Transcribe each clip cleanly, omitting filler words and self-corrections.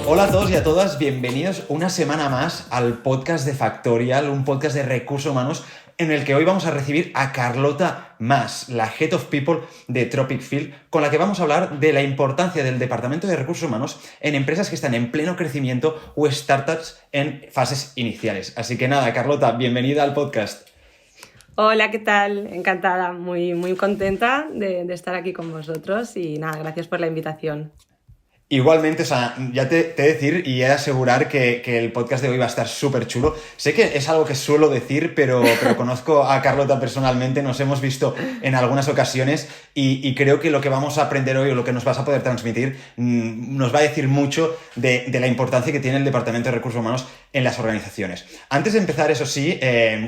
Hola a todos y a todas, bienvenidos una semana más al podcast de Factorial, un podcast de recursos humanos en el que hoy vamos a recibir a Carlota Mas, la Head of People de Tropic Field, con la que vamos a hablar de la importancia del Departamento de Recursos Humanos en empresas que están en pleno crecimiento o startups en fases iniciales. Así que nada, Carlota, bienvenida al podcast. Hola, ¿qué tal? Encantada, muy contenta de estar aquí con vosotros y nada, gracias por la invitación. Igualmente, o sea, ya te he de decir y he de asegurar que el podcast de hoy va a estar súper chulo. Sé que es algo que suelo decir, pero conozco a Carlota personalmente, nos hemos visto en algunas ocasiones y creo que lo que vamos a aprender hoy o lo que nos vas a poder transmitir nos va a decir mucho de la importancia que tiene el Departamento de Recursos Humanos en las organizaciones. Antes de empezar, eso sí,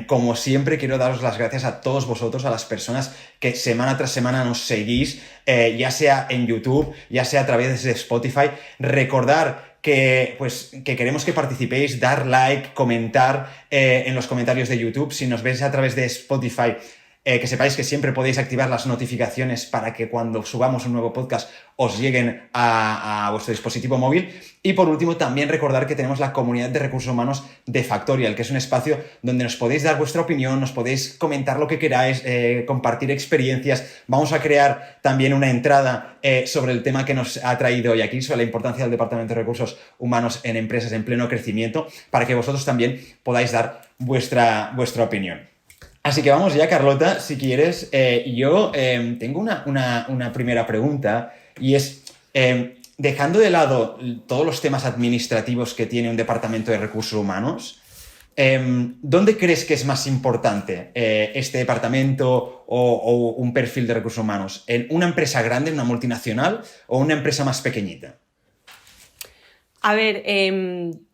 como siempre, quiero daros las gracias a todos vosotros, a las personas que semana tras semana nos seguís, ya sea en YouTube, ya sea a través de Spotify. Recordar que queremos que participéis, dar like, comentar en los comentarios de YouTube. Si nos veis a través de Spotify, que sepáis que siempre podéis activar las notificaciones para que cuando subamos un nuevo podcast os lleguen a vuestro dispositivo móvil. Y por último, también recordar que tenemos la comunidad de recursos humanos de Factorial, que es un espacio donde nos podéis dar vuestra opinión, nos podéis comentar lo que queráis, compartir experiencias. Vamos a crear también una entrada sobre el tema que nos ha traído hoy aquí, sobre la importancia del Departamento de Recursos Humanos en empresas en pleno crecimiento, para que vosotros también podáis dar vuestra opinión. Así que vamos ya, Carlota, si quieres. Yo tengo una primera pregunta y es, dejando de lado todos los temas administrativos que tiene un departamento de recursos humanos, ¿dónde crees que es más importante este departamento o un perfil de recursos humanos? ¿En una empresa grande, en una multinacional o una empresa más pequeñita? A ver,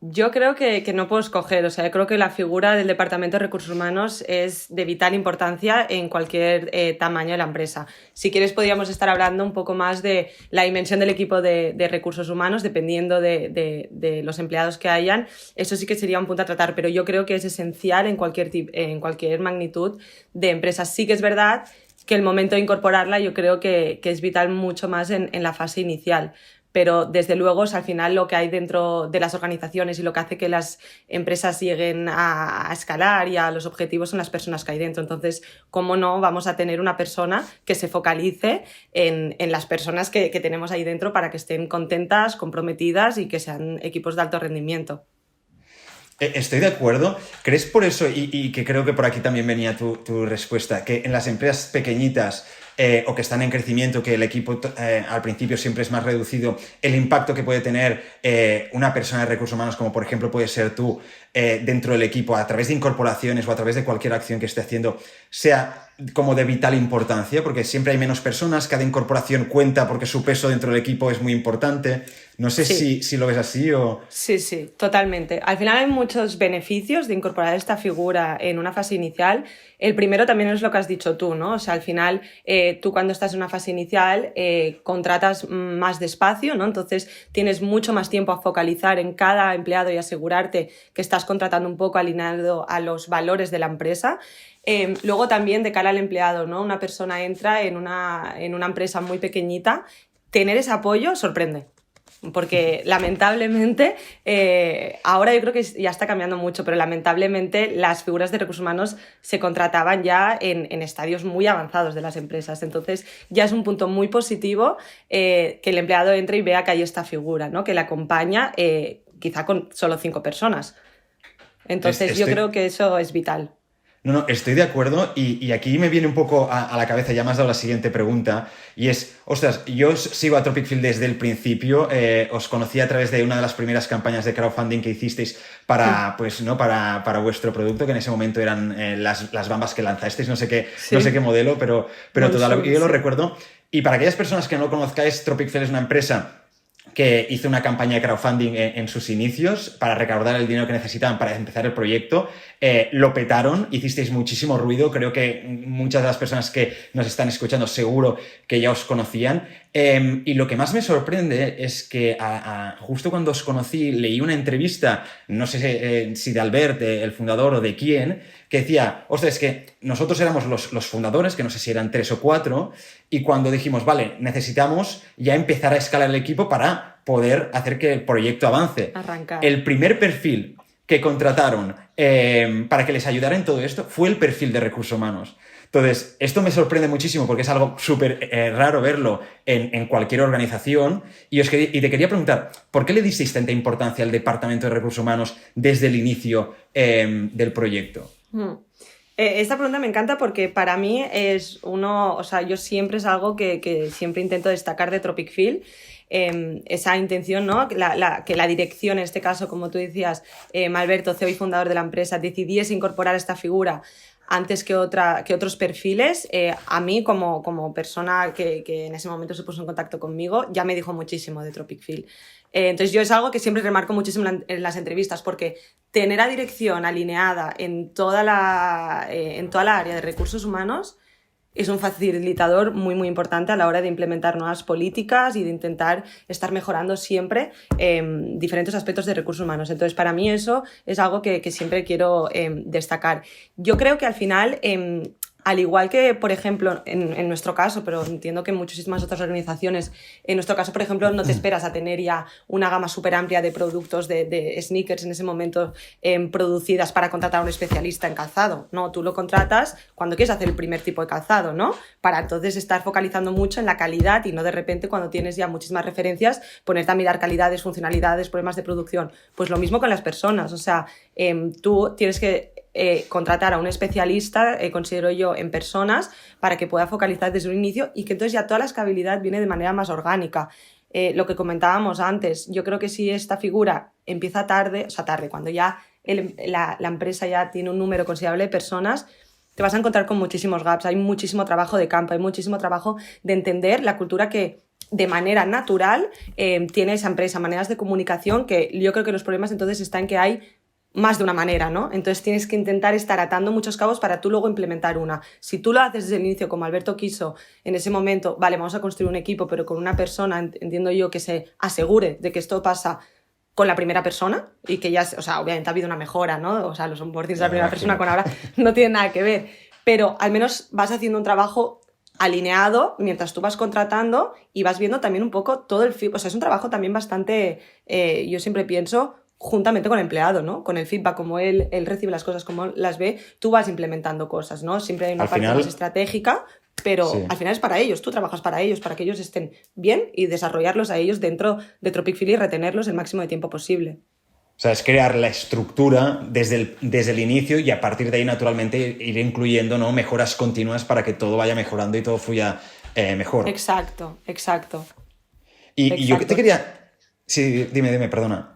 yo creo que no puedo escoger, o sea, yo creo que la figura del Departamento de Recursos Humanos es de vital importancia en cualquier tamaño de la empresa. Si quieres, podríamos estar hablando un poco más de la dimensión del equipo de recursos humanos, dependiendo de los empleados que hayan. Eso sí que sería un punto a tratar, pero yo creo que es esencial en cualquier magnitud de empresas. Sí que es verdad que el momento de incorporarla yo creo que es vital mucho más en la fase inicial. Pero desde luego al final lo que hay dentro de las organizaciones y lo que hace que las empresas lleguen a escalar y a los objetivos son las personas que hay dentro. Entonces, ¿cómo no vamos a tener una persona que se focalice en las personas que tenemos ahí dentro para que estén contentas, comprometidas y que sean equipos de alto rendimiento? Estoy de acuerdo. ¿Crees por eso, y que creo que por aquí también venía tu respuesta, que en las empresas pequeñitas o que están en crecimiento, que el equipo al principio siempre es más reducido, el impacto que puede tener una persona de recursos humanos, como por ejemplo puede ser tú, dentro del equipo, a través de incorporaciones o a través de cualquier acción que esté haciendo, sea como de vital importancia? Porque siempre hay menos personas, cada incorporación cuenta porque su peso dentro del equipo es muy importante. No sé si lo ves así o... Sí, totalmente. Al final hay muchos beneficios de incorporar esta figura en una fase inicial. El primero también es lo que has dicho tú, ¿no? O sea, al final tú cuando estás en una fase inicial contratas más despacio, ¿no? Entonces tienes mucho más tiempo a focalizar en cada empleado y asegurarte que estás contratando un poco alineado a los valores de la empresa. Luego también de cara al empleado, ¿no? Una persona entra en una empresa muy pequeñita, tener ese apoyo sorprende. Porque lamentablemente, ahora yo creo que ya está cambiando mucho, pero lamentablemente las figuras de recursos humanos se contrataban ya en estadios muy avanzados de las empresas. Entonces ya es un punto muy positivo que el empleado entre y vea que hay esta figura, ¿no? Que le acompaña quizá con solo 5 personas. Entonces yo creo que eso es vital. No, estoy de acuerdo y aquí me viene un poco a la cabeza, ya me has dado la siguiente pregunta, y es, ostras, yo sigo a Tropic Field desde el principio, os conocí a través de una de las primeras campañas de crowdfunding que hicisteis para vuestro producto, que en ese momento eran las bambas que lanzasteis, no sé qué modelo, pero yo lo recuerdo. Y para aquellas personas que no lo conozcáis, Tropic Field es una empresa que hizo una campaña de crowdfunding en sus inicios para recaudar el dinero que necesitaban para empezar el proyecto. Lo petaron, hicisteis muchísimo ruido, creo que muchas de las personas que nos están escuchando seguro que ya os conocían. Y lo que más me sorprende es que justo cuando os conocí leí una entrevista, no sé si de Albert, el fundador, o de quién, que decía, ostras, es que nosotros éramos los fundadores, que no sé si eran 3 o 4, y cuando dijimos, vale, necesitamos ya empezar a escalar el equipo para poder hacer que el proyecto avance. Arrancar. El primer perfil que contrataron para que les ayudara en todo esto fue el perfil de recursos humanos. Entonces, esto me sorprende muchísimo porque es algo súper raro verlo en cualquier organización. Y te quería preguntar, ¿por qué le disteis tanta importancia al departamento de recursos humanos desde el inicio del proyecto? Esta pregunta me encanta porque para mí es yo siempre es algo que siempre intento destacar de Tropic Field. Esa intención, ¿no? Que la dirección, en este caso, como tú decías, Alberto, CEO y fundador de la empresa, decidiese incorporar esta figura antes que otros perfiles. A mí, como persona que en ese momento se puso en contacto conmigo, ya me dijo muchísimo de Tropic Field. Entonces yo es algo que siempre remarco muchísimo en las entrevistas, porque tener a dirección alineada en toda la área de recursos humanos es un facilitador muy, muy importante a la hora de implementar nuevas políticas y de intentar estar mejorando siempre diferentes aspectos de recursos humanos. Entonces, para mí eso es algo que siempre quiero destacar. Yo creo que al final, al igual que, por ejemplo, en nuestro caso, pero entiendo que en muchísimas otras organizaciones, en nuestro caso, por ejemplo, no te esperas a tener ya una gama súper amplia de productos de sneakers en ese momento producidas para contratar a un especialista en calzado. No, tú lo contratas cuando quieres hacer el primer tipo de calzado, ¿no? Para entonces estar focalizando mucho en la calidad y no de repente cuando tienes ya muchísimas referencias ponerte a mirar calidades, funcionalidades, problemas de producción. Pues lo mismo con las personas, o sea, tú tienes que contratar a un especialista, considero yo, en personas para que pueda focalizar desde un inicio y que entonces ya toda la escalabilidad viene de manera más orgánica. Lo que comentábamos antes, yo creo que si esta figura empieza tarde, cuando ya la empresa ya tiene un número considerable de personas, te vas a encontrar con muchísimos gaps, hay muchísimo trabajo de campo, hay muchísimo trabajo de entender la cultura que de manera natural tiene esa empresa, maneras de comunicación, que yo creo que los problemas entonces están en que hay más de una manera, ¿no? Entonces tienes que intentar estar atando muchos cabos para tú luego implementar una. Si tú lo haces desde el inicio, como Alberto quiso, en ese momento, vale, vamos a construir un equipo, pero con una persona, entiendo yo, que se asegure de que esto pasa con la primera persona y que ya, obviamente ha habido una mejora, ¿no? Los onboardings de la primera persona con ahora no tienen nada que ver, pero al menos vas haciendo un trabajo alineado mientras tú vas contratando y vas viendo también un poco todo el feedback. Es un trabajo también bastante, yo siempre pienso, juntamente con el empleado, ¿no? Con el feedback, como él recibe las cosas, como las ve, tú vas implementando cosas, ¿no? Siempre hay una parte más estratégica, pero sí, al final es para ellos, tú trabajas para ellos, para que ellos estén bien y desarrollarlos a ellos dentro de Tropic Field y retenerlos el máximo de tiempo posible. O sea, es crear la estructura desde el inicio y a partir de ahí, naturalmente, ir incluyendo, ¿no?, mejoras continuas para que todo vaya mejorando y todo fluya mejor. Exacto. Y yo que te quería... Sí, dime, perdona.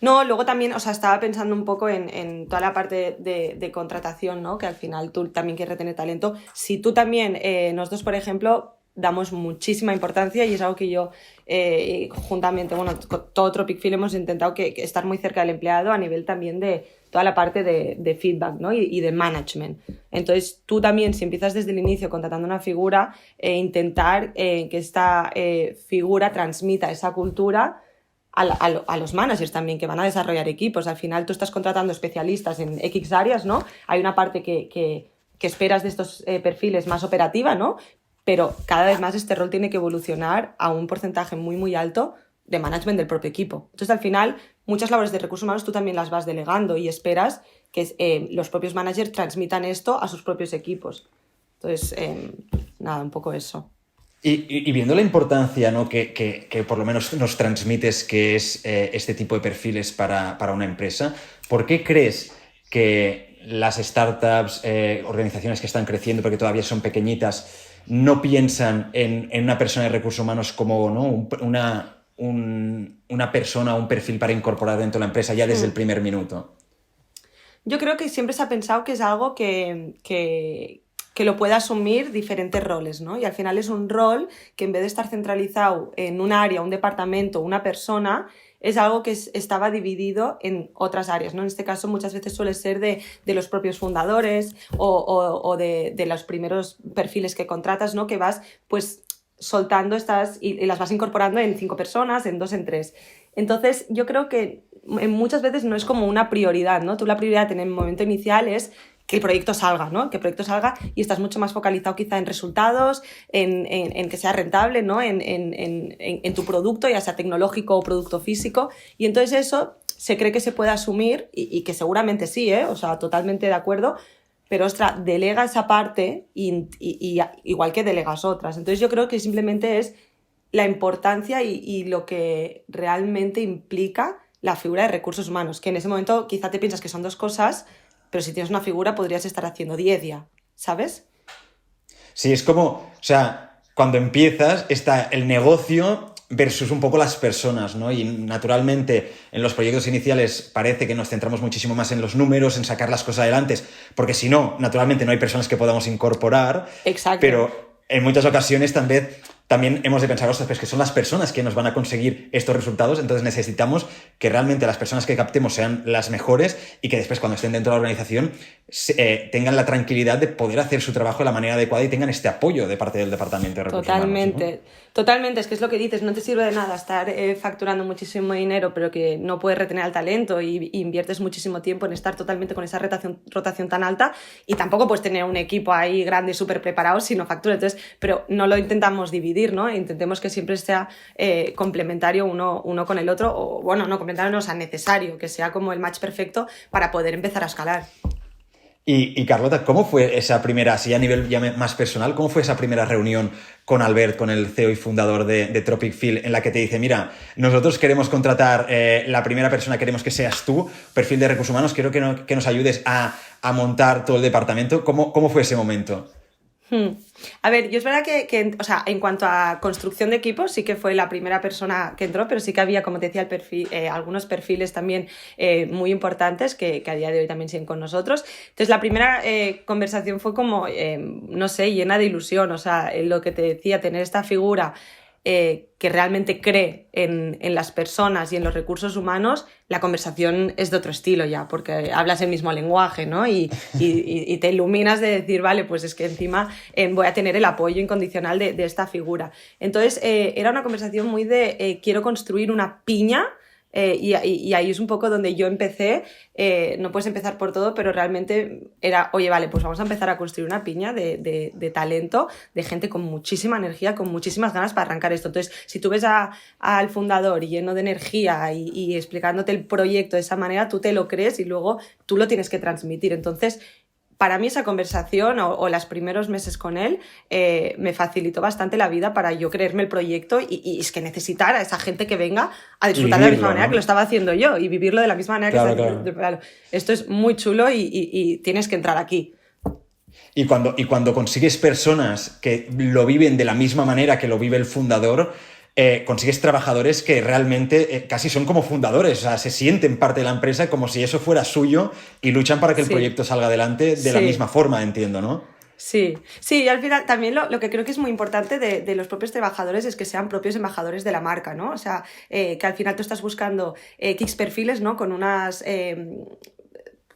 No, luego también, estaba pensando un poco en toda la parte de contratación, ¿no? Que al final tú también quieres retener talento. Si tú también, nosotros, por ejemplo, damos muchísima importancia y es algo que yo, juntamente, con todo Tropic Field hemos intentado que estar muy cerca del empleado a nivel también de toda la parte de feedback, ¿no? y de management. Entonces, tú también, si empiezas desde el inicio contratando una figura, intentar que esta figura transmita esa cultura a los managers también, que van a desarrollar equipos. Al final tú estás contratando especialistas en X áreas, ¿no? Hay una parte que esperas de estos perfiles más operativa, ¿no? Pero cada vez más este rol tiene que evolucionar a un porcentaje muy, muy alto de management del propio equipo. Entonces, al final, muchas labores de recursos humanos tú también las vas delegando y esperas que los propios managers transmitan esto a sus propios equipos. Entonces, un poco eso. Y viendo la importancia, ¿no?, que por lo menos nos transmites que es este tipo de perfiles para una empresa, ¿por qué crees que las startups, organizaciones que están creciendo porque todavía son pequeñitas, no piensan en una persona de recursos humanos como, ¿no?, una persona, un perfil para incorporar dentro de la empresa ya desde el primer minuto? Yo creo que siempre se ha pensado que es algo que lo pueda asumir diferentes roles, ¿no? Y al final es un rol que en vez de estar centralizado en un área, un departamento, una persona, es algo que estaba dividido en otras áreas, ¿no? En este caso muchas veces suele ser de los propios fundadores o de los primeros perfiles que contratas, ¿no? Que vas pues soltando estas y las vas incorporando en 5 personas, en 2, en 3. Entonces yo creo que muchas veces no es como una prioridad, ¿no? Tú la prioridad en el momento inicial es que el proyecto salga, ¿no? Que el proyecto salga y estás mucho más focalizado quizá en resultados, en que sea rentable, ¿no? En tu producto, ya sea tecnológico o producto físico. Y entonces eso se cree que se puede asumir y que seguramente sí, o sea, totalmente de acuerdo, pero ostras, delega esa parte y igual que delegas otras. Entonces yo creo que simplemente es la importancia y lo que realmente implica la figura de recursos humanos, que en ese momento quizá te piensas que son dos cosas, pero si tienes una figura podrías estar haciendo 10 ya, ¿sabes? Sí, es como, o sea, cuando empiezas está el negocio versus un poco las personas, ¿no? Y naturalmente en los proyectos iniciales parece que nos centramos muchísimo más en los números, en sacar las cosas adelante, porque si no, naturalmente no hay personas que podamos incorporar. Exacto. Pero en muchas ocasiones también hemos de pensar, ostras, pues que son las personas que nos van a conseguir estos resultados, entonces necesitamos que realmente las personas que captemos sean las mejores y que después cuando estén dentro de la organización tengan la tranquilidad de poder hacer su trabajo de la manera adecuada y tengan este apoyo de parte del Departamento de Recursos Humanos, ¿no? Totalmente, es que es lo que dices, no te sirve de nada estar facturando muchísimo dinero pero que no puedes retener al talento y inviertes muchísimo tiempo en estar totalmente con esa rotación tan alta y tampoco puedes tener un equipo ahí grande súper preparado si no factura, entonces, pero no lo intentamos dividir, ¿no? Intentemos que siempre sea complementario uno con el otro, o bueno, no complementario, no, o sea, necesario, que sea como el match perfecto para poder empezar a escalar. Y Carlota, ¿cómo fue esa primera, así a nivel ya más personal, cómo fue esa primera reunión con Albert, con el CEO y fundador de Tropic Field, en la que te dice, mira, nosotros queremos contratar, la primera persona queremos que seas tú, perfil de recursos humanos, quiero que nos ayudes a montar todo el departamento? ¿Cómo fue ese momento? A ver, yo es verdad que, o sea, en cuanto a construcción de equipos, sí que fue la primera persona que entró, pero sí que había, como te decía, algunos perfiles también muy importantes que a día de hoy también siguen con nosotros. Entonces, la primera conversación fue como, no sé, llena de ilusión, o sea, lo que te decía, tener esta figura que realmente cree en las personas y en los recursos humanos, la conversación es de otro estilo ya, porque hablas el mismo lenguaje, ¿no? Y te iluminas de decir, vale, pues es que encima voy a tener el apoyo incondicional de esta figura. Entonces, era una conversación muy de quiero construir una piña. Y ahí es un poco donde yo empecé, no puedes empezar por todo, pero realmente era, oye, vale, pues vamos a empezar a construir una piña de talento, de gente con muchísima energía, con muchísimas ganas para arrancar esto. Entonces, si tú ves al fundador lleno de energía y explicándote el proyecto de esa manera, tú te lo crees y luego tú lo tienes que transmitir. Entonces, para mí esa conversación o los primeros meses con él me facilitó bastante la vida para yo creerme el proyecto y es que necesitar a esa gente que venga a disfrutar de la misma manera, ¿no?, que lo estaba haciendo yo y vivirlo de la misma manera que estaba haciendo. Claro. Esto es muy chulo y tienes que entrar aquí. Y cuando consigues personas que lo viven de la misma manera que lo vive el fundador, consigues trabajadores que realmente casi son como fundadores, o sea, se sienten parte de la empresa como si eso fuera suyo y luchan para que el proyecto salga adelante de la misma forma, entiendo, ¿no? Sí, y al final también lo que creo que es muy importante de los propios trabajadores es que sean propios embajadores de la marca, ¿no? O sea, que al final tú estás buscando X perfiles, ¿no? Con unas...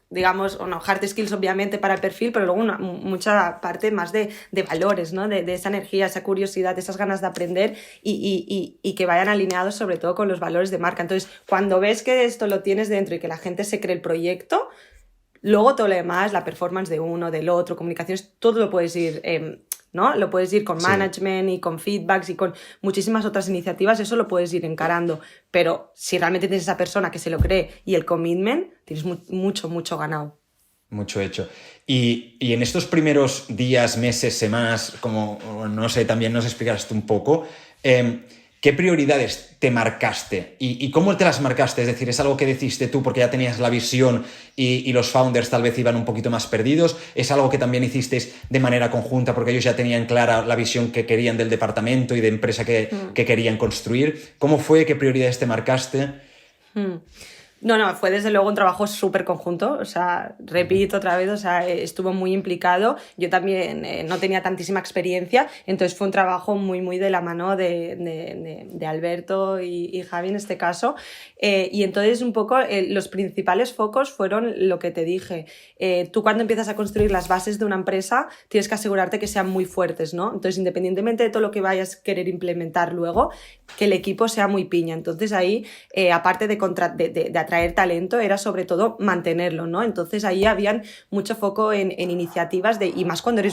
digamos, hard skills obviamente para el perfil, pero luego mucha parte más de valores, ¿no? De esa energía, esa curiosidad, esas ganas de aprender y que vayan alineados sobre todo con los valores de marca. Entonces, cuando ves que esto lo tienes dentro y que la gente se cree el proyecto, luego todo lo demás, la performance de uno, del otro, comunicaciones, todo lo puedes ir... ¿no? Lo puedes ir con management y con feedbacks y con muchísimas otras iniciativas, eso lo puedes ir encarando, pero si realmente tienes esa persona que se lo cree y el commitment, tienes mucho ganado. Mucho hecho. Y en estos primeros días, meses, semanas, como, no sé, también nos explicaste un poco, ¿qué prioridades te marcaste? ¿Y cómo te las marcaste? Es decir, ¿es algo que decidiste tú porque ya tenías la visión y los founders tal vez iban un poquito más perdidos? ¿Es algo que también hicisteis de manera conjunta porque ellos ya tenían clara la visión que querían del departamento y de empresa que querían construir? ¿Cómo fue? ¿Qué prioridades te marcaste? No, fue desde luego un trabajo súper conjunto, o sea, repito otra vez, o sea, estuvo muy implicado, yo también no tenía tantísima experiencia, entonces fue un trabajo muy de la mano de Alberto y Javi en este caso, y entonces un poco los principales focos fueron lo que te dije, tú cuando empiezas a construir las bases de una empresa tienes que asegurarte que sean muy fuertes, ¿no? Entonces independientemente de todo lo que vayas a querer implementar luego, que el equipo sea muy piña, entonces ahí aparte de atraer atraer talento era sobre todo mantenerlo, ¿no? Entonces ahí habían mucho foco en iniciativas y más cuando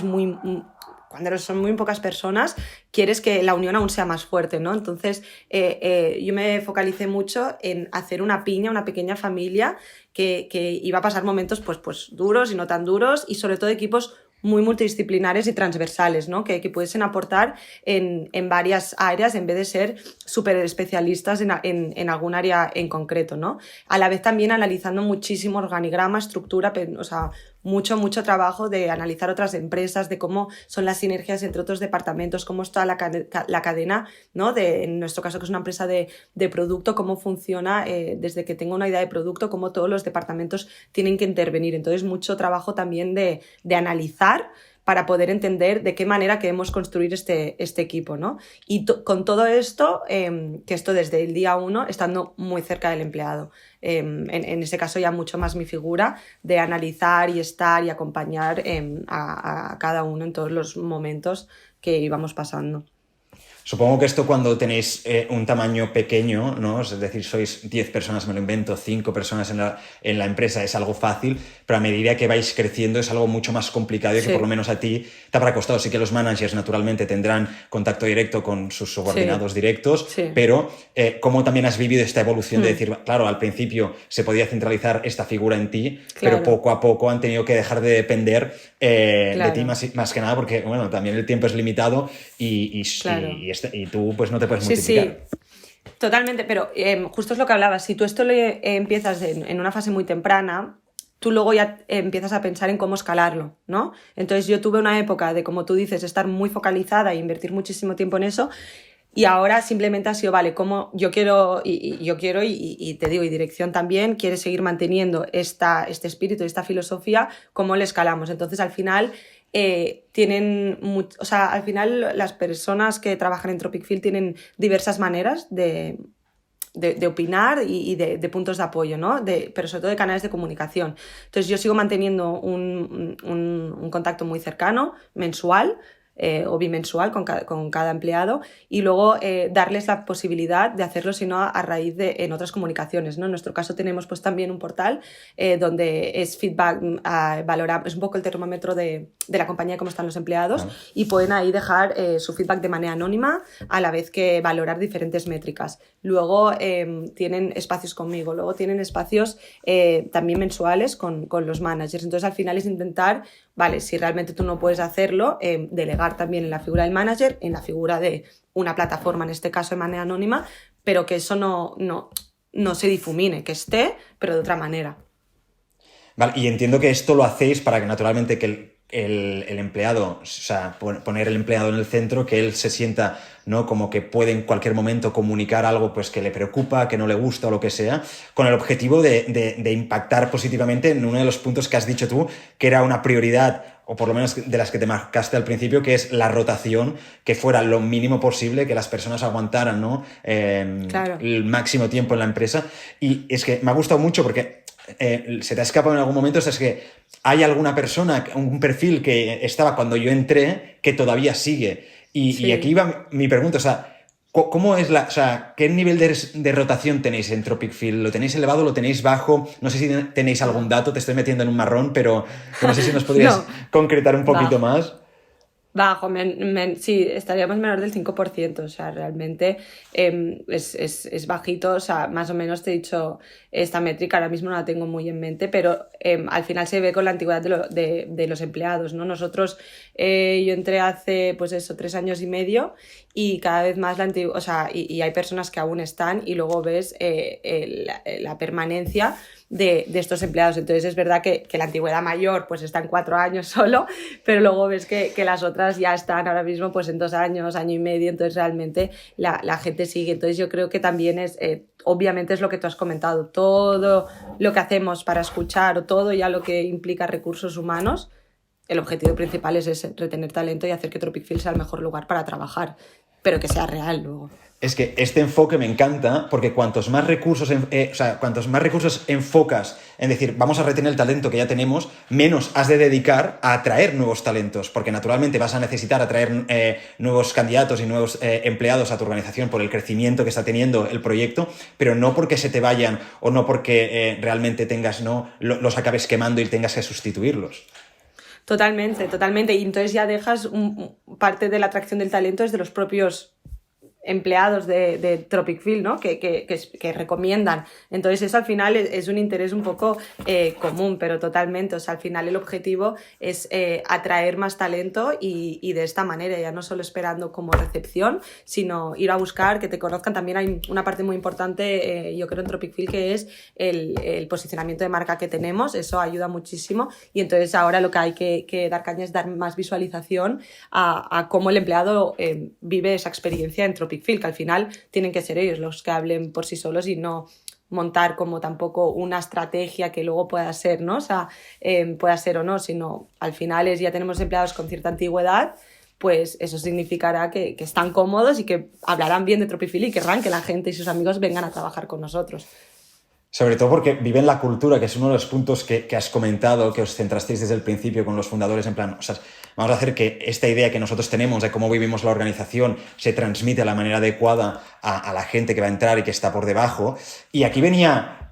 son muy pocas personas, quieres que la unión aún sea más fuerte, ¿no? Entonces, yo me focalicé mucho en hacer una piña, una pequeña familia que iba a pasar momentos pues duros y no tan duros, y sobre todo equipos muy multidisciplinares y transversales, ¿no? Que pudiesen aportar en varias áreas en vez de ser súper especialistas en algún área en concreto, ¿no? A la vez también analizando muchísimo organigrama, estructura, o sea, mucho trabajo de analizar otras empresas, de cómo son las sinergias entre otros departamentos, cómo está la cadena, ¿no? En nuestro caso, que es una empresa de producto, cómo funciona desde que tengo una idea de producto, cómo todos los departamentos tienen que intervenir. Entonces, mucho trabajo también de analizar para poder entender de qué manera queremos construir este equipo, ¿no? Y con todo esto, que esto desde el día 1, estando muy cerca del empleado. En ese caso ya mucho más mi figura de analizar y estar y acompañar a cada uno en todos los momentos que íbamos pasando. Supongo que esto cuando tenéis un tamaño pequeño, ¿no? Es decir, sois 10 personas, me lo invento, 5 personas en la empresa, es algo fácil, pero a medida que vais creciendo es algo mucho más complicado y que por lo menos a ti te habrá costado. Sí que los managers naturalmente tendrán contacto directo con sus subordinados directos, pero ¿cómo también has vivido esta evolución de decir, claro, al principio se podía centralizar esta figura en ti, pero poco a poco han tenido que dejar de depender de ti más que nada porque, bueno, también el tiempo es limitado y tú pues no te puedes multiplicar. Sí. Totalmente, pero justo es lo que hablabas. Si tú esto empiezas en una fase muy temprana, tú luego ya empiezas a pensar en cómo escalarlo, ¿no? Entonces yo tuve una época de, como tú dices, estar muy focalizada e invertir muchísimo tiempo en eso, y ahora simplemente ha sido, vale, como yo quiero, y te digo, y dirección también, quiere seguir manteniendo este espíritu, esta filosofía, ¿cómo le escalamos? Entonces al final... al final las personas que trabajan en Tropic Field tienen diversas maneras de opinar y de puntos de apoyo, ¿no? Pero sobre todo de canales de comunicación. Entonces yo sigo manteniendo un contacto muy cercano, mensual, o bimensual con cada empleado, y luego darles la posibilidad de hacerlo, si no a raíz en otras comunicaciones, ¿no? En nuestro caso tenemos pues también un portal donde es feedback, es un poco el termómetro de la compañía, cómo están los empleados, y pueden ahí dejar su feedback de manera anónima, a la vez que valorar diferentes métricas. Luego tienen espacios conmigo, luego tienen espacios también mensuales con los managers. Entonces al final es intentar, vale, si realmente tú no puedes hacerlo, delegar también en la figura del manager, en la figura de una plataforma, en este caso de manera anónima, pero que eso no se difumine, que esté, pero de otra manera. Vale, y entiendo que esto lo hacéis para que naturalmente que el empleado, o sea, poner el empleado en el centro, que él se sienta, ¿no?, como que puede en cualquier momento comunicar algo pues que le preocupa, que no le gusta o lo que sea, con el objetivo de impactar positivamente en uno de los puntos que has dicho tú, que era una prioridad, o por lo menos de las que te marcaste al principio, que es la rotación, que fuera lo mínimo posible, que las personas aguantaran, ¿no? El máximo tiempo en la empresa. Y es que me ha gustado mucho porque se te ha escapado en algún momento, es que hay alguna persona, un perfil que estaba cuando yo entré, que todavía sigue. Y aquí va mi pregunta, o sea, ¿cómo es qué nivel de rotación tenéis en Tropic Field? ¿Lo tenéis elevado? ¿Lo tenéis bajo? No sé si tenéis algún dato, te estoy metiendo en un marrón, pero no sé si nos podrías concretar un poquito más. Bajo, sí, estaríamos menor del 5%, o sea, realmente es bajito, o sea, más o menos te he dicho esta métrica, ahora mismo no la tengo muy en mente, pero al final se ve con la antigüedad de los empleados, ¿no? Nosotros, yo entré hace, pues eso, 3 años y medio, y cada vez más o sea, y hay personas que aún están, y luego ves la permanencia de estos empleados. Entonces es verdad que la antigüedad mayor pues está en 4 años solo, pero luego ves que las otras ya están ahora mismo pues en 2 años, año y medio, entonces realmente la gente sigue. Entonces yo creo que también obviamente es lo que tú has comentado, todo lo que hacemos para escuchar o todo ya lo que implica recursos humanos, el objetivo principal es ese, retener talento y hacer que Tropic Field sea el mejor lugar para trabajar. pero que sea real luego. Es que este enfoque me encanta porque cuantos más recursos enfocas en decir, vamos a retener el talento que ya tenemos, menos has de dedicar a atraer nuevos talentos, porque naturalmente vas a necesitar atraer nuevos candidatos y nuevos empleados a tu organización por el crecimiento que está teniendo el proyecto, pero no porque se te vayan o no porque realmente los acabes quemando y tengas que sustituirlos. Totalmente, totalmente. Y entonces ya dejas parte de la atracción del talento es de los propios empleados de Tropic Field, ¿no? que recomiendan. Entonces eso al final es un interés un poco común, pero totalmente. O sea, al final el objetivo es atraer más talento y de esta manera, ya no solo esperando como recepción, sino ir a buscar que te conozcan. También hay una parte muy importante, yo creo, en Tropic Field, que es el posicionamiento de marca que tenemos. Eso ayuda muchísimo y entonces ahora lo que hay que dar caña es dar más visualización a cómo el empleado vive esa experiencia en Tropic Field, que al final tienen que ser ellos los que hablen por sí solos y no montar como tampoco una estrategia que luego pueda ser, ¿no? O sea, pueda ser o no, sino al final ya tenemos empleados con cierta antigüedad, pues eso significará que están cómodos y que hablarán bien de Tropic Field y querrán que la gente y sus amigos vengan a trabajar con nosotros. Sobre todo porque viven la cultura, que es uno de los puntos que has comentado, que os centrasteis desde el principio con los fundadores, en plan, o sea, vamos a hacer que esta idea que nosotros tenemos de cómo vivimos la organización se transmite de la manera adecuada a la gente que va a entrar y que está por debajo. Y aquí venía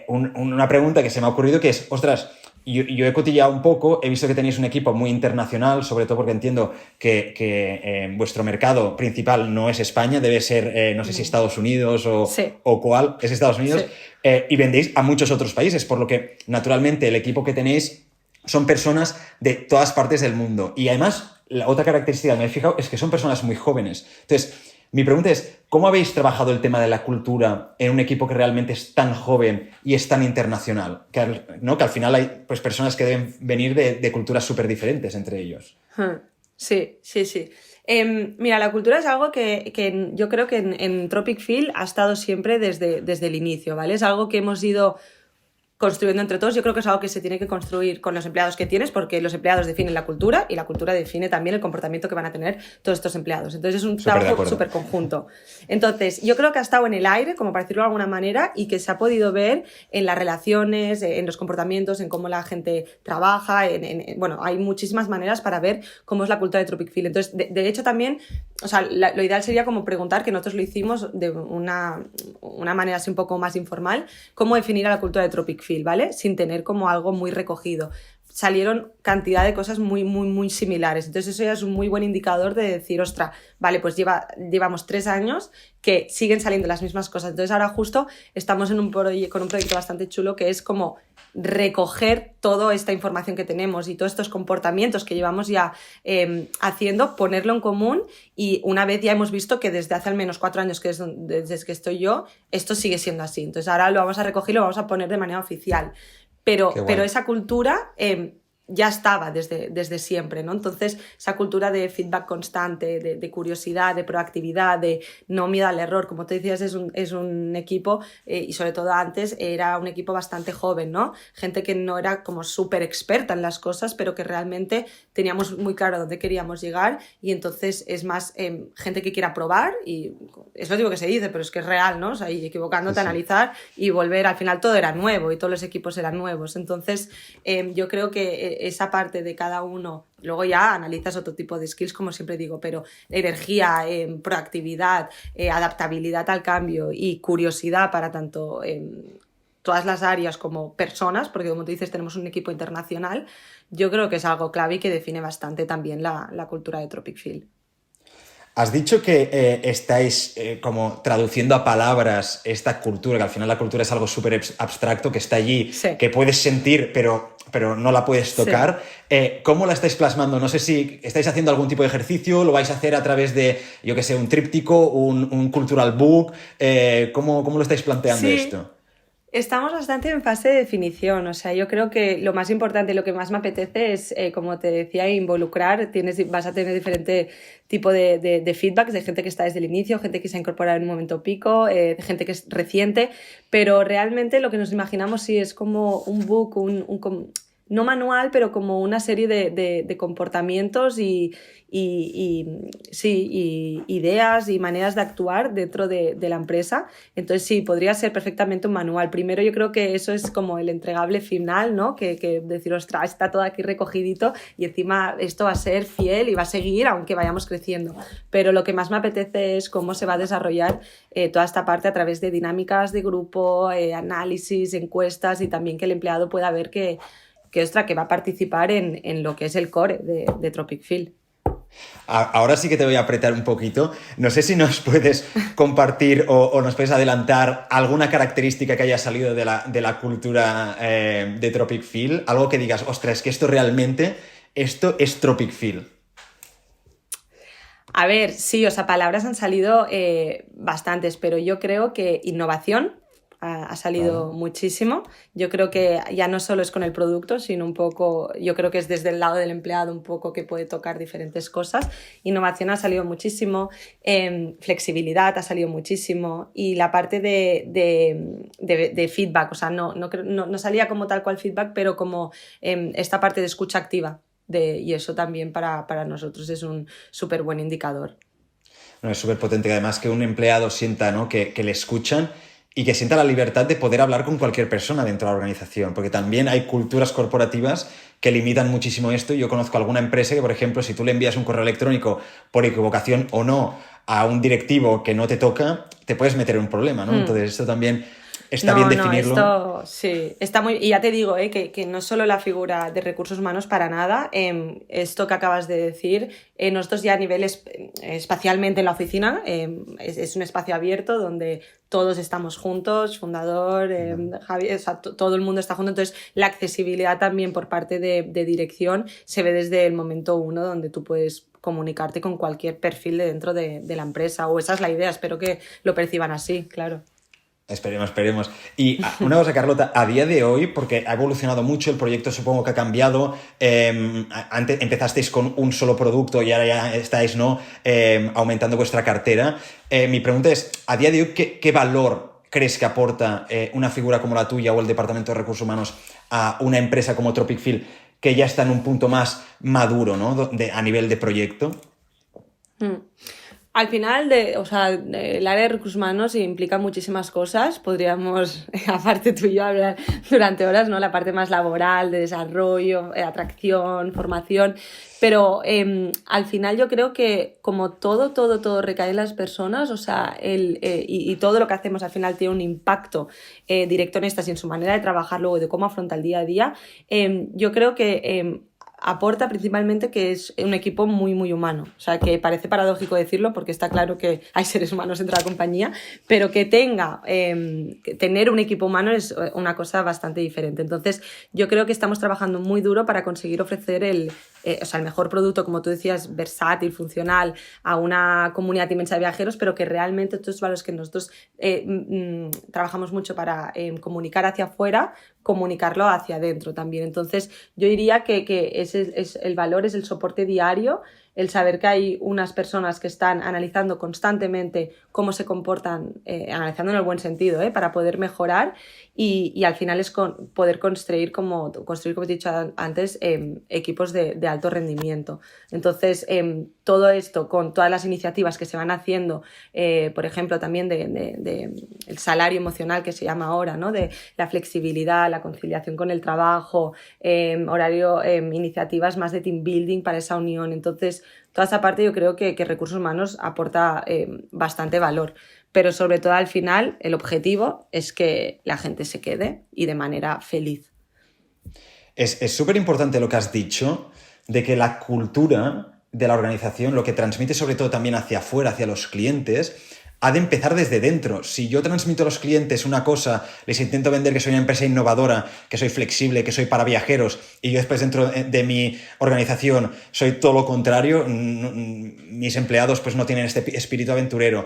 una pregunta que se me ha ocurrido, que es, ostras, yo he cotilleado un poco, he visto que tenéis un equipo muy internacional, sobre todo porque entiendo que vuestro mercado principal no es España, debe ser, no sé si Estados Unidos sí. o cuál, es Estados Unidos, sí. Y vendéis a muchos otros países, por lo que naturalmente el equipo que tenéis son personas de todas partes del mundo. Y además, la otra característica que me he fijado es que son personas muy jóvenes. Entonces, mi pregunta es, ¿cómo habéis trabajado el tema de la cultura en un equipo que realmente es tan joven y es tan internacional? Que al final hay pues, personas que deben venir de culturas súper diferentes entre ellos. Sí. Mira, la cultura es algo que yo creo que en Tropic Field ha estado siempre desde el inicio, ¿vale? Es algo que hemos ido construyendo entre todos. Yo creo que es algo que se tiene que construir con los empleados que tienes, porque los empleados definen la cultura y la cultura define también el comportamiento que van a tener todos estos empleados. Entonces es un trabajo súper conjunto. Entonces yo creo que ha estado en el aire, como para decirlo de alguna manera, y que se ha podido ver en las relaciones, en los comportamientos, en cómo la gente trabaja, bueno, hay muchísimas maneras para ver cómo es la cultura de Tropic Field. Entonces, de hecho también, o sea, lo ideal sería como preguntar, que nosotros lo hicimos de una manera así un poco más informal, cómo definir a la cultura de Tropic Field, ¿vale? Sin tener como algo muy recogido. Salieron cantidad de cosas muy, muy, muy similares. Entonces eso ya es un muy buen indicador de decir, ostras, vale, pues llevamos 3 años que siguen saliendo las mismas cosas. Entonces ahora justo estamos con un proyecto bastante chulo que es como recoger toda esta información que tenemos y todos estos comportamientos que llevamos ya haciendo, ponerlo en común, y una vez ya hemos visto que desde hace al menos 4 años, que es desde que estoy yo, esto sigue siendo así. Entonces ahora lo vamos a recoger y lo vamos a poner de manera oficial. Pero esa cultura ya estaba desde siempre, ¿no? Entonces, esa cultura de feedback constante, de curiosidad, de proactividad, de no miedo al error, como te decías, es un equipo, y sobre todo antes era un equipo bastante joven, ¿no? Gente que no era como súper experta en las cosas, pero que realmente teníamos muy claro dónde queríamos llegar, y entonces es más gente que quiera probar, y es lo digo que se dice, pero es que es real, ¿no? O sea, y equivocándote, analizar y volver, al final todo era nuevo y todos los equipos eran nuevos. Entonces, yo creo que esa parte de cada uno, luego ya analizas otro tipo de skills, como siempre digo, pero energía, proactividad, adaptabilidad al cambio y curiosidad para tanto todas las áreas como personas, porque como tú dices tenemos un equipo internacional, yo creo que es algo clave y que define bastante también la cultura de Tropic Field. Has dicho que estáis como traduciendo a palabras esta cultura, que al final la cultura es algo súper abstracto, que está allí, sí, que puedes sentir, pero no la puedes tocar. Sí. ¿Cómo la estáis plasmando? No sé si estáis haciendo algún tipo de ejercicio, lo vais a hacer a través de, yo qué sé, un tríptico, un cultural book. ¿Cómo lo estáis planteando esto? Estamos bastante en fase de definición, o sea, yo creo que lo más importante, lo que más me apetece es, como te decía, involucrar, vas a tener diferente tipo de feedbacks de gente que está desde el inicio, gente que se ha incorporado en un momento pico, gente que es reciente, pero realmente lo que nos imaginamos sí es como un book, no manual, pero como una serie de comportamientos y ideas y maneras de actuar dentro de la empresa. Entonces sí, podría ser perfectamente un manual. Primero yo creo que eso es como el entregable final, ¿no? Que decir, ostras, está todo aquí recogidito y encima esto va a ser fiel y va a seguir aunque vayamos creciendo. Pero lo que más me apetece es cómo se va a desarrollar toda esta parte a través de dinámicas de grupo, análisis, encuestas y también que el empleado pueda ver que va a participar en lo que es el core de Tropic Field. Ahora sí que te voy a apretar un poquito. No sé si nos puedes compartir o nos puedes adelantar alguna característica que haya salido de la cultura de Tropic Field. Algo que digas, ostras, es que esto es Tropic Field. A ver, sí, o sea, palabras han salido bastantes, pero yo creo que innovación ha salido muchísimo. Yo creo que ya no solo es con el producto, sino un poco, yo creo que es desde el lado del empleado un poco que puede tocar diferentes cosas. Innovación ha salido muchísimo, flexibilidad ha salido muchísimo y la parte de feedback, o sea, no salía como tal cual feedback, pero como esta parte de escucha activa. Y eso también para nosotros es un súper buen indicador. No, es súper potente, además que un empleado sienta, ¿no?, que le escuchan y que sienta la libertad de poder hablar con cualquier persona dentro de la organización, porque también hay culturas corporativas que limitan muchísimo esto. Yo conozco alguna empresa que, por ejemplo, si tú le envías un correo electrónico por equivocación o no a un directivo que no te toca, te puedes meter en un problema, ¿no? Entonces esto también está bien definirlo. Esto sí, está muy... Y ya te digo, que no es solo la figura de recursos humanos para nada. Esto que acabas de decir, nosotros ya a nivel espacialmente en la oficina, es un espacio abierto donde todos estamos juntos, fundador, Javi, o sea, todo el mundo está junto. Entonces, la accesibilidad también por parte de dirección se ve desde el momento uno, donde tú puedes comunicarte con cualquier perfil de dentro de la empresa. O esa es la idea, espero que lo perciban así, claro. Esperemos. Y una cosa, Carlota, a día de hoy, porque ha evolucionado mucho, el proyecto supongo que ha cambiado, antes empezasteis con un solo producto y ahora ya estáis, ¿no?, aumentando vuestra cartera. Mi pregunta es, a día de hoy, ¿qué valor crees que aporta una figura como la tuya o el Departamento de Recursos Humanos a una empresa como Tropic Field, que ya está en un punto más maduro, ¿no?, a nivel de proyecto? Al final, el área de recursos humanos implica muchísimas cosas. Podríamos, aparte tú y yo, hablar durante horas, ¿no? La parte más laboral, de desarrollo, atracción, formación. Pero al final yo creo que como todo recae en las personas, o sea, y todo lo que hacemos al final tiene un impacto directo en estas y en su manera de trabajar luego y de cómo afronta el día a día, yo creo que aporta principalmente que es un equipo muy, muy humano. O sea, que parece paradójico decirlo porque está claro que hay seres humanos dentro de la compañía, pero que tener un equipo humano es una cosa bastante diferente. Entonces, yo creo que estamos trabajando muy duro para conseguir ofrecer el mejor producto, como tú decías, versátil, funcional, a una comunidad inmensa de viajeros, pero que realmente todos los valores que nosotros trabajamos mucho para comunicar hacia afuera, comunicarlo hacia adentro también. Entonces, yo diría que el valor es el soporte diario, el saber que hay unas personas que están analizando constantemente cómo se comportan, analizando en el buen sentido, para poder mejorar y al final es poder construir, como he dicho antes, equipos de alto rendimiento. Entonces, todo esto con todas las iniciativas que se van haciendo, por ejemplo, también de el salario emocional que se llama ahora, ¿no?, de la flexibilidad, la conciliación con el trabajo, horario, iniciativas más de team building para esa unión. Entonces, toda esa parte yo creo que Recursos Humanos aporta bastante valor, pero sobre todo al final el objetivo es que la gente se quede y de manera feliz. Es súper importante lo que has dicho, de que la cultura de la organización, lo que transmite sobre todo también hacia afuera, hacia los clientes, ha de empezar desde dentro. Si yo transmito a los clientes una cosa, les intento vender que soy una empresa innovadora, que soy flexible, que soy para viajeros, y yo después dentro de mi organización soy todo lo contrario, mis empleados pues no tienen este espíritu aventurero,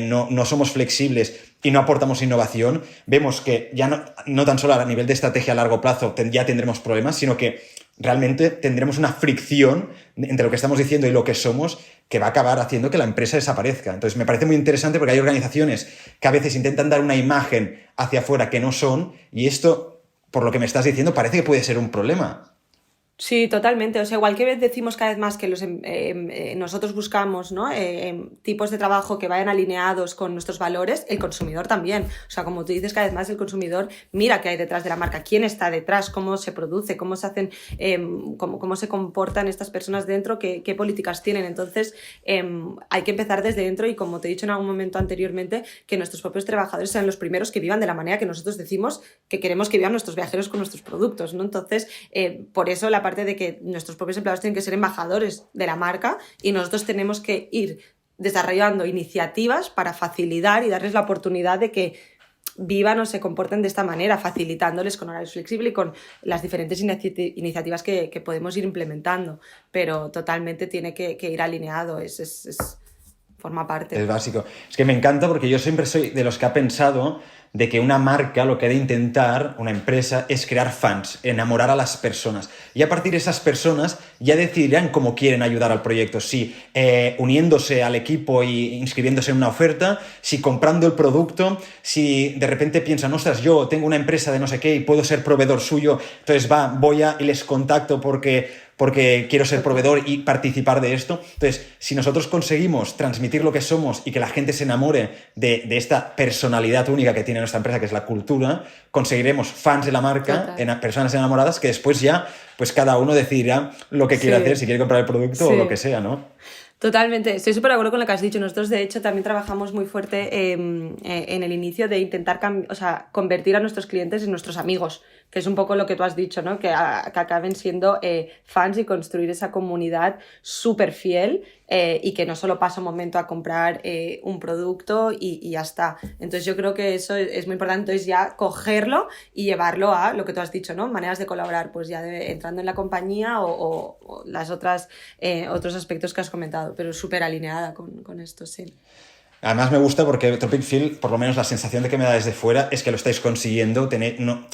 no somos flexibles y no aportamos innovación, vemos que ya no tan solo a nivel de estrategia a largo plazo ya tendremos problemas, sino que realmente tendremos una fricción entre lo que estamos diciendo y lo que somos, que va a acabar haciendo que la empresa desaparezca. Entonces me parece muy interesante porque hay organizaciones que a veces intentan dar una imagen hacia afuera que no son, y esto por lo que me estás diciendo, parece que puede ser un problema. Sí, totalmente. O sea, igual que decimos cada vez más que nosotros buscamos, ¿no? Tipos de trabajo que vayan alineados con nuestros valores, el consumidor también. O sea, como tú dices, cada vez más el consumidor mira qué hay detrás de la marca, quién está detrás, cómo se produce, cómo se hacen, cómo se comportan estas personas dentro, qué políticas tienen. Entonces, hay que empezar desde dentro y, como te he dicho en algún momento anteriormente, que nuestros propios trabajadores sean los primeros que vivan de la manera que nosotros decimos que queremos que vivan nuestros viajeros con nuestros productos, ¿no? Entonces, por eso la parte de que nuestros propios empleados tienen que ser embajadores de la marca y nosotros tenemos que ir desarrollando iniciativas para facilitar y darles la oportunidad de que vivan o se comporten de esta manera, facilitándoles con horarios flexibles y con las diferentes iniciativas que podemos ir implementando, pero totalmente tiene que ir alineado, forma parte. Es básico. Es que me encanta porque yo siempre soy de los que ha pensado de que una marca lo que ha de intentar, una empresa, es crear fans, enamorar a las personas. Y a partir de esas personas ya decidirán cómo quieren ayudar al proyecto. Si uniéndose al equipo y inscribiéndose en una oferta, si comprando el producto, si de repente piensan, ostras, yo tengo una empresa de no sé qué y puedo ser proveedor suyo, entonces voy y les contacto porque quiero ser proveedor y participar de esto. Entonces, si nosotros conseguimos transmitir lo que somos y que la gente se enamore de esta personalidad única que tiene nuestra empresa, que es la cultura, conseguiremos fans de la marca, personas enamoradas, que después ya, pues cada uno decidirá lo que quiere hacer, si quiere comprar el producto o lo que sea, ¿no? Totalmente, estoy súper de acuerdo con lo que has dicho. Nosotros, de hecho, también trabajamos muy fuerte en el inicio de intentar convertir a nuestros clientes en nuestros amigos, que es un poco lo que tú has dicho, ¿no? Que acaben siendo fans y construir esa comunidad súper fiel y que no solo pasa un momento a comprar un producto y ya está. Entonces yo creo que eso es muy importante, entonces ya cogerlo y llevarlo a lo que tú has dicho, ¿no? Maneras de colaborar, pues ya entrando en la compañía o las otros aspectos que has comentado, pero súper alineada con esto, sí. Además me gusta porque Tropic Field, por lo menos la sensación de que me da desde fuera, es que lo estáis consiguiendo,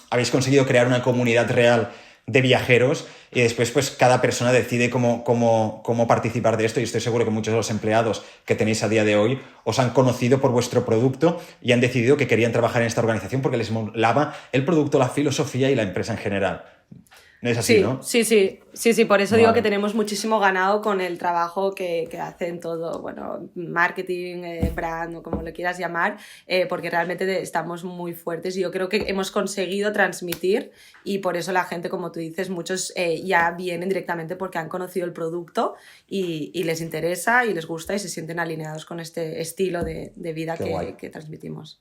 habéis conseguido crear una comunidad real de viajeros y después pues cada persona decide cómo participar de esto, y estoy seguro que muchos de los empleados que tenéis a día de hoy os han conocido por vuestro producto y han decidido que querían trabajar en esta organización porque les molaba el producto, la filosofía y la empresa en general. ¿No es así, sí, no? Sí, por eso digo que tenemos muchísimo ganado con el trabajo que hacen todo, bueno, marketing, brand o como lo quieras llamar, porque realmente estamos muy fuertes y yo creo que hemos conseguido transmitir, y por eso la gente, como tú dices, muchos ya vienen directamente porque han conocido el producto y les interesa y les gusta y se sienten alineados con este estilo de vida que transmitimos.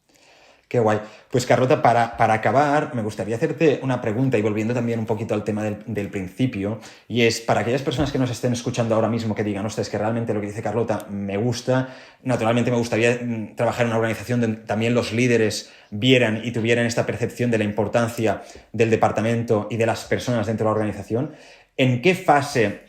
Qué guay. Pues Carlota, para acabar, me gustaría hacerte una pregunta y volviendo también un poquito al tema del principio, y es para aquellas personas que nos estén escuchando ahora mismo que digan, ostras, es que realmente lo que dice Carlota me gusta, naturalmente me gustaría trabajar en una organización donde también los líderes vieran y tuvieran esta percepción de la importancia del departamento y de las personas dentro de la organización. ¿En qué fase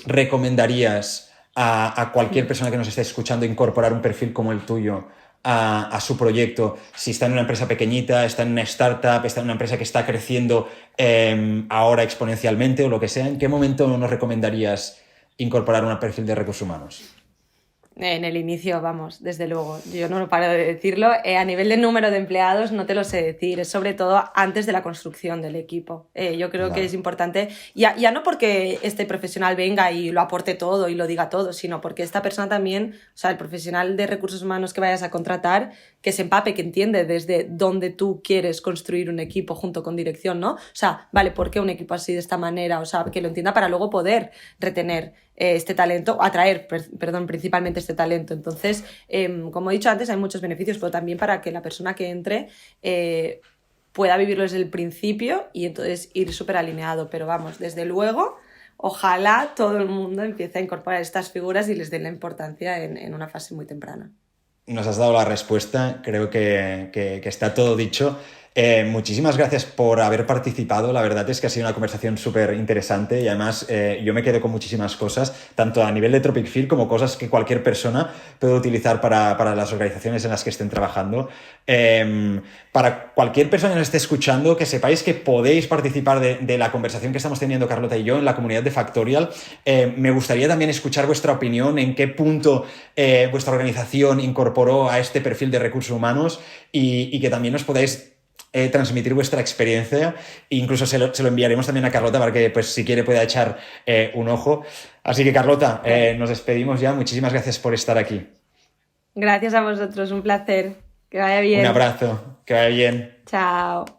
recomendarías a cualquier persona que nos esté escuchando incorporar un perfil como el tuyo a su proyecto? Si está en una empresa pequeñita, está en una startup, está en una empresa que está creciendo ahora exponencialmente o lo que sea, ¿en qué momento nos recomendarías incorporar un perfil de recursos humanos? En el inicio, vamos, desde luego. Yo no paro de decirlo. A nivel de número de empleados no te lo sé decir. Es sobre todo antes de la construcción del equipo. Yo creo que es importante, ya no porque este profesional venga y lo aporte todo y lo diga todo, sino porque esta persona también, o sea, el profesional de recursos humanos que vayas a contratar, que se empape, que entiende desde dónde tú quieres construir un equipo junto con dirección, ¿no? O sea, vale, ¿por qué un equipo así de esta manera? O sea, que lo entienda para luego poder retener este talento, atraer, principalmente este talento. Entonces, como he dicho antes, hay muchos beneficios, pero también para que la persona que entre pueda vivirlo desde el principio y entonces ir súper alineado. Pero vamos, desde luego, ojalá todo el mundo empiece a incorporar estas figuras y les den la importancia en una fase muy temprana. Nos has dado la respuesta, creo que está todo dicho. Muchísimas gracias por haber participado. La verdad es que ha sido una conversación súper interesante y además yo me quedo con muchísimas cosas, tanto a nivel de Tropic Field como cosas que cualquier persona puede utilizar para las organizaciones en las que estén trabajando. Para cualquier persona que nos esté escuchando, que sepáis que podéis participar de la conversación que estamos teniendo Carlota y yo en la comunidad de Factorial. Me gustaría también escuchar vuestra opinión, en qué punto vuestra organización incorporó a este perfil de recursos humanos y que también nos podáis transmitir vuestra experiencia. Incluso se lo enviaremos también a Carlota para que, pues, si quiere, pueda echar un ojo. Así que, Carlota, nos despedimos ya. Muchísimas gracias por estar aquí. Gracias a vosotros, un placer. Que vaya bien. Un abrazo, que vaya bien. Chao.